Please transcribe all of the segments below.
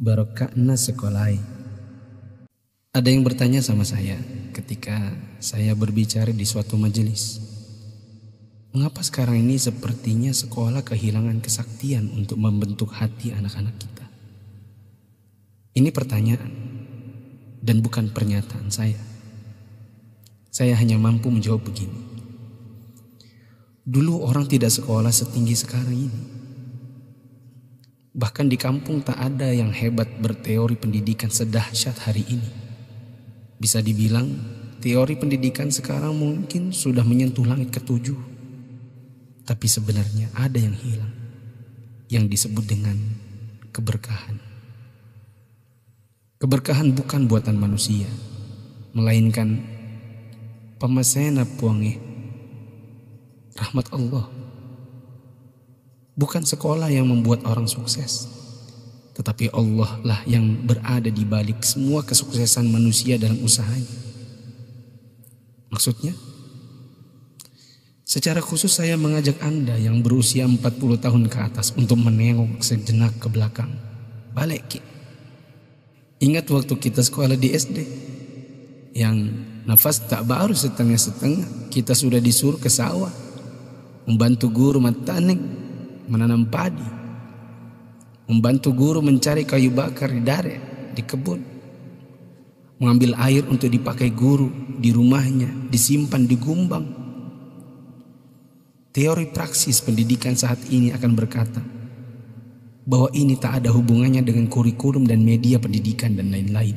Barokahna sekolai. Ada yang bertanya sama saya ketika saya berbicara di suatu majelis. Mengapa sekarang ini sepertinya sekolah kehilangan kesaktian untuk membentuk hati anak-anak kita? Ini pertanyaan dan bukan pernyataan saya. Saya hanya mampu menjawab begini. Dulu orang tidak sekolah setinggi sekarang ini. Bahkan di kampung tak ada yang hebat berteori pendidikan sedahsyat hari ini. Bisa dibilang teori pendidikan sekarang mungkin sudah menyentuh langit ketujuh. Tapi sebenarnya ada yang hilang, yang disebut dengan keberkahan. Keberkahan bukan buatan manusia, melainkan pemasena puange, rahmat Allah. Bukan sekolah yang membuat orang sukses, tetapi Allah lah yang berada di balik semua kesuksesan manusia dalam usahanya. Maksudnya, secara khusus saya mengajak Anda yang berusia 40 tahun ke atas untuk menengok sejenak ke belakang. Balik ki. Ingat waktu kita sekolah di SD, yang nafas tak baru setengah-setengah, kita sudah disuruh ke sawah, membantu guru matanik menanam padi, membantu guru mencari kayu bakar di dare, di kebun, mengambil air untuk dipakai guru di rumahnya, disimpan di gumbang. Teori praksis pendidikan saat ini akan berkata bahwa ini tak ada hubungannya dengan kurikulum dan media pendidikan dan lain-lain.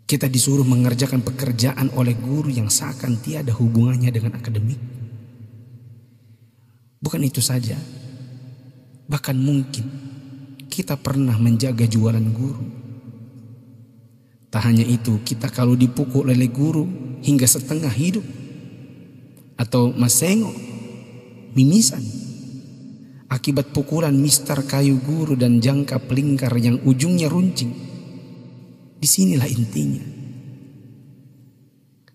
Kita disuruh mengerjakan pekerjaan oleh guru yang seakan tiada hubungannya dengan akademik. Bukan itu saja, bahkan mungkin kita pernah menjaga jualan guru. Tak hanya itu, kita kalau dipukul oleh guru hingga setengah hidup, atau masengok, mimisan, akibat pukulan mistar kayu guru dan jangka pelingkar yang ujungnya runcing. Disinilah intinya.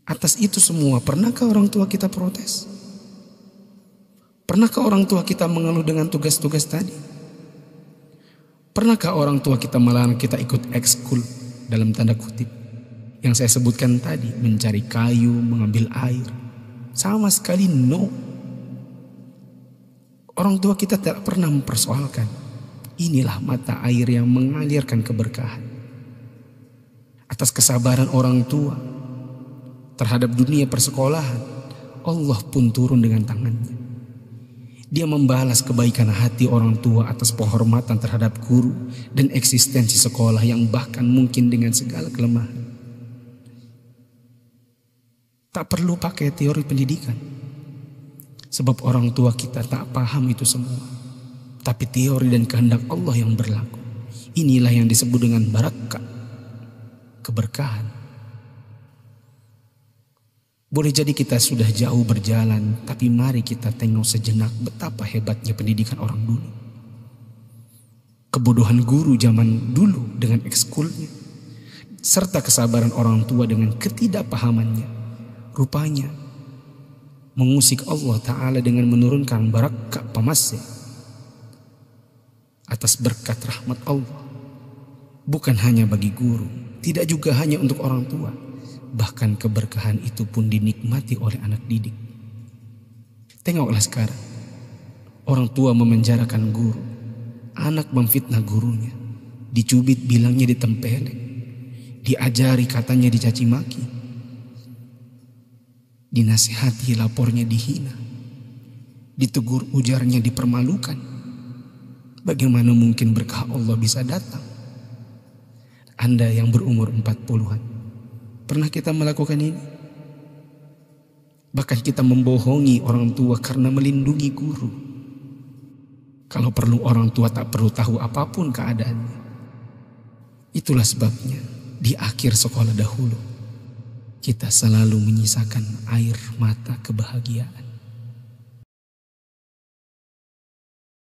Atas itu semua, pernahkah orang tua kita protes? Pernahkah orang tua kita mengeluh dengan tugas-tugas tadi? Pernahkah orang tua kita melarang kita ikut ekskul dalam tanda kutip yang saya sebutkan tadi, mencari kayu, mengambil air? Sama sekali no. Orang tua kita tidak pernah mempersoalkan. Inilah mata air yang mengalirkan keberkahan. Atas kesabaran orang tua terhadap dunia persekolahan, Allah pun turun dengan tangannya. Dia membalas kebaikan hati orang tua atas penghormatan terhadap guru dan eksistensi sekolah yang bahkan mungkin dengan segala kelemahan. Tak perlu pakai teori pendidikan, sebab orang tua kita tak paham itu semua. Tapi teori dan kehendak Allah yang berlaku. Inilah yang disebut dengan barakah, keberkahan. Boleh jadi kita sudah jauh berjalan, tapi mari kita tengok sejenak betapa hebatnya pendidikan orang dulu. Kebodohan guru zaman dulu dengan ekskulnya, serta kesabaran orang tua dengan ketidakpahamannya, rupanya mengusik Allah Ta'ala dengan menurunkan barakah pamasya atas berkat rahmat Allah. Bukan hanya bagi guru, tidak juga hanya untuk orang tua. Bahkan keberkahan itu pun dinikmati oleh anak didik. Tengoklah sekarang, orang tua memenjarakan guru, anak memfitnah gurunya, dicubit bilangnya ditempeleng, diajari katanya dicaci maki, dinasihati lapornya dihina, ditegur ujarnya dipermalukan. Bagaimana mungkin berkah Allah bisa datang? Anda yang berumur 40-an, pernah kita melakukan ini? Bahkan kita membohongi orang tua karena melindungi guru. Kalau perlu orang tua tak perlu tahu apapun keadaannya. Itulah sebabnya di akhir sekolah dahulu kita selalu menyisakan air mata kebahagiaan.